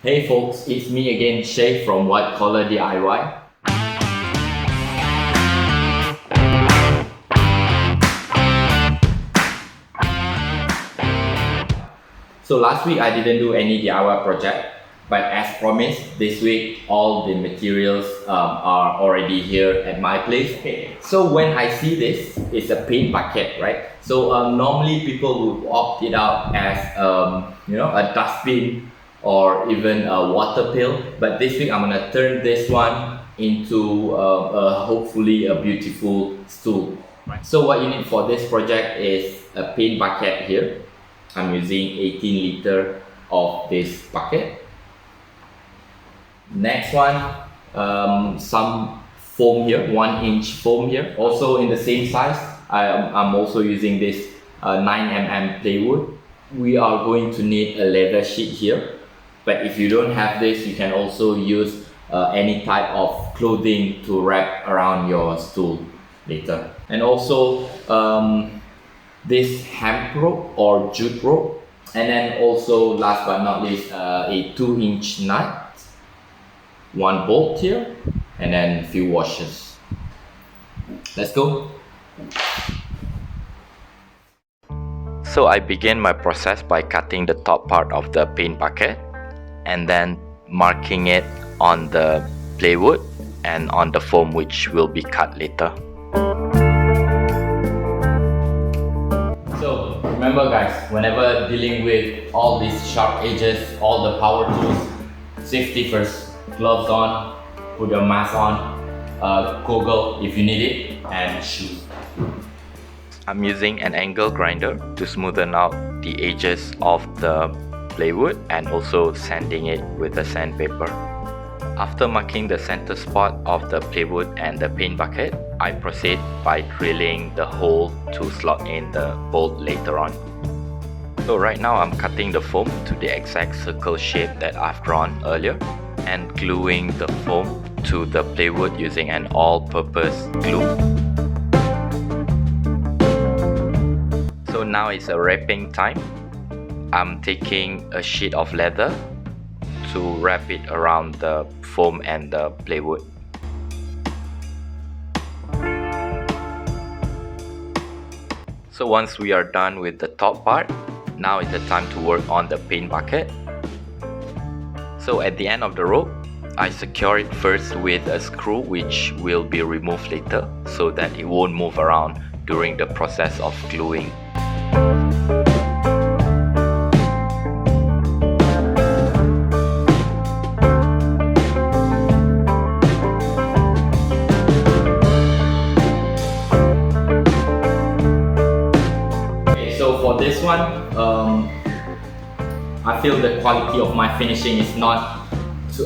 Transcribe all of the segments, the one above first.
Hey folks, it's me again, Shay from White Collar DIY. So last week I didn't do any DIY project, but as promised, this week all the materials are already here at my place. Okay. So when I see this, it's a paint bucket, right? So normally people would opt it out as a dustbin or even a water pail, but this week I'm gonna turn this one into hopefully a beautiful stool. Right. So what you need for this project is a paint bucket here. I'm using 18 liter of this bucket. Next one, some foam here, 1 inch foam here. Also in the same size, I'm also using this 9mm plywood. We are going to need a leather sheet here, but if you don't have this, you can also use any type of clothing to wrap around your stool later. And also this hemp rope or jute rope, and then also last but not least a 2-inch nut, 1 bolt here, and then a few washers. Let's go. So I began my process by cutting the top part of the paint bucket and then marking it on the plywood and on the foam, which will be cut later. So remember guys, whenever dealing with all these sharp edges, all the power tools, safety first. Gloves on, put your mask on, goggle if you need it, and shoes. I'm using an angle grinder to smoothen out the edges of the plywood and also sanding it with the sandpaper. After marking the center spot of the plywood and the paint bucket, I proceed by drilling the hole to slot in the bolt later on. So right now I'm cutting the foam to the exact circle shape that I've drawn earlier and gluing the foam to the plywood using an all-purpose glue. So now it's a wrapping time. I'm taking a sheet of leather to wrap it around the foam and the plywood. So once we are done with the top part, now is the time to work on the paint bucket. So at the end of the rope, I secure it first with a screw which will be removed later so that it won't move around during the process of gluing. For this one, I feel the quality of my finishing is not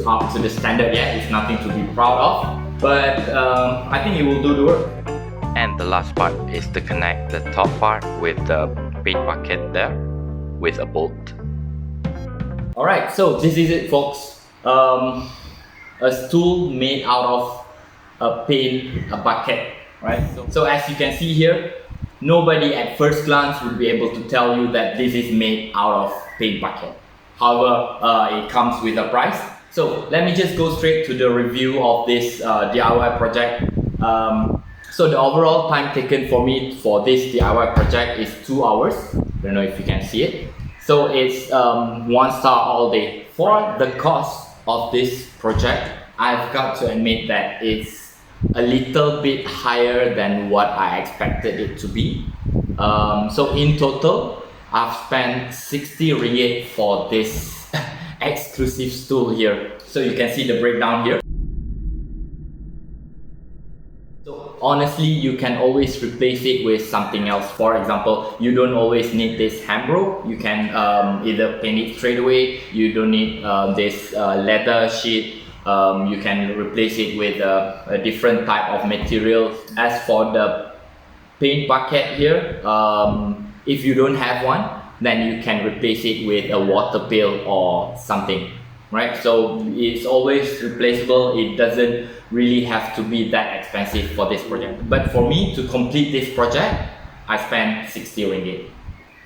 up to the standard yet. It's nothing to be proud of, but I think it will do the work. And the last part is to connect the top part with the paint bucket there with a bolt. Alright, so this is it folks. A stool made out of a bucket, right? So as you can see here, nobody at first glance would be able to tell you that this is made out of paint bucket. However, it comes with a price. So let me just go straight to the review of this DIY project. So the overall time taken for me for this DIY project is 2 hours. I don't know if you can see it. So it's 1 star all day. For the cost of this project, I've got to admit that it's a little bit higher than what I expected it to be. So in total, I've spent 60 ringgit for this exclusive stool here. So you can see the breakdown here. So honestly, you can always replace it with something else. For example, you don't always need this hemp rope. You can either paint it straight away. You don't need this leather sheet. You can replace it with a different type of material. As for the paint bucket here, if you don't have one, then you can replace it with a water pail or something, right? So it's always replaceable. It doesn't really have to be that expensive for this project. But for me to complete this project, I spent 60 ringgit.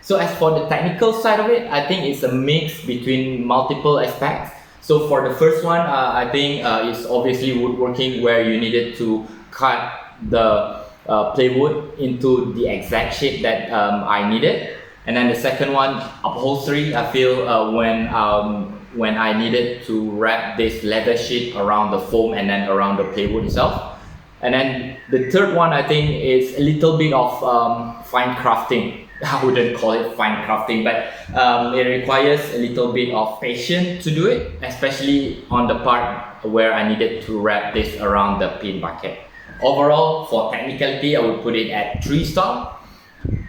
So as for the technical side of it, I think it's a mix between multiple aspects. So for the first one, I think it's obviously woodworking, where you needed to cut the plywood into the exact shape that I needed. And then the second one, upholstery. I feel when I needed to wrap this leather sheet around the foam and then around the plywood itself. And then the third one, I think, is a little bit of fine crafting. I wouldn't call it fine crafting, but it requires a little bit of patience to do it, especially on the part where I needed to wrap this around the paint bucket. Overall, for technicality, I would put it at 3 star.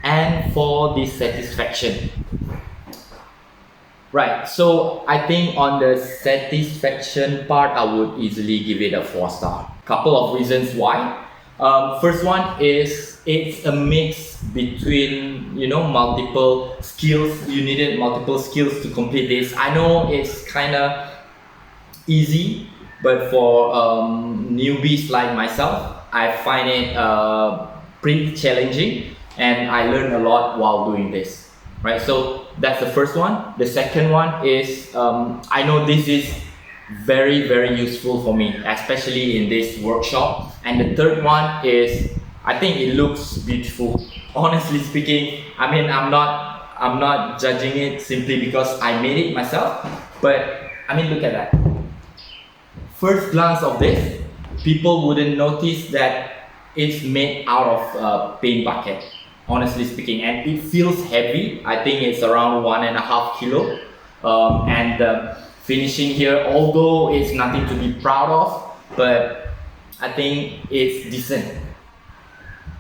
And for the satisfaction, right, so I think on the satisfaction part, I would easily give it a 4 star. Couple of reasons why. First one is it's a mix between, you know, multiple skills. You needed multiple skills to complete this. I know it's kind of easy, but for newbies like myself, I find it pretty challenging, and I learned a lot while doing this, right? So that's the first one. The second one is I know this is very, very useful for me, especially in this workshop. And the third one is I think it looks beautiful. Honestly speaking, I mean, I'm not judging it simply because I made it myself, but I mean, look at that. First glance of this, people wouldn't notice that it's made out of paint bucket, honestly speaking, and it feels heavy. I think it's around 1.5 kilo, and the finishing here, although it's nothing to be proud of, but I think it's decent.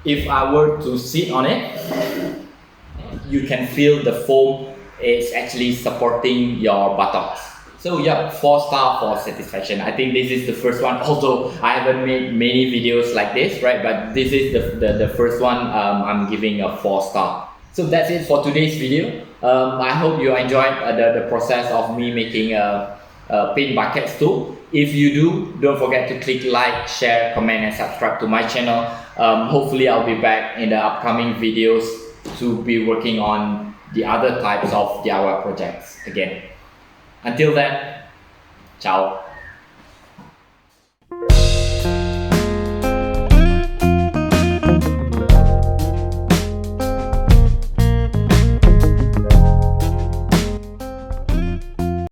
If I were to sit on it, you can feel the foam is actually supporting your buttocks. So yeah, 4 star for satisfaction. I think this is the first one. Although I haven't made many videos like this, right? But this is the first one I'm giving a 4 star. So that's it for today's video. I hope you enjoyed the process of me making a paint bucket stool. If you do, don't forget to click like, share, comment and subscribe to my channel. Hopefully I'll be back in the upcoming videos to be working on the other types of DIY projects again. Until then, ciao.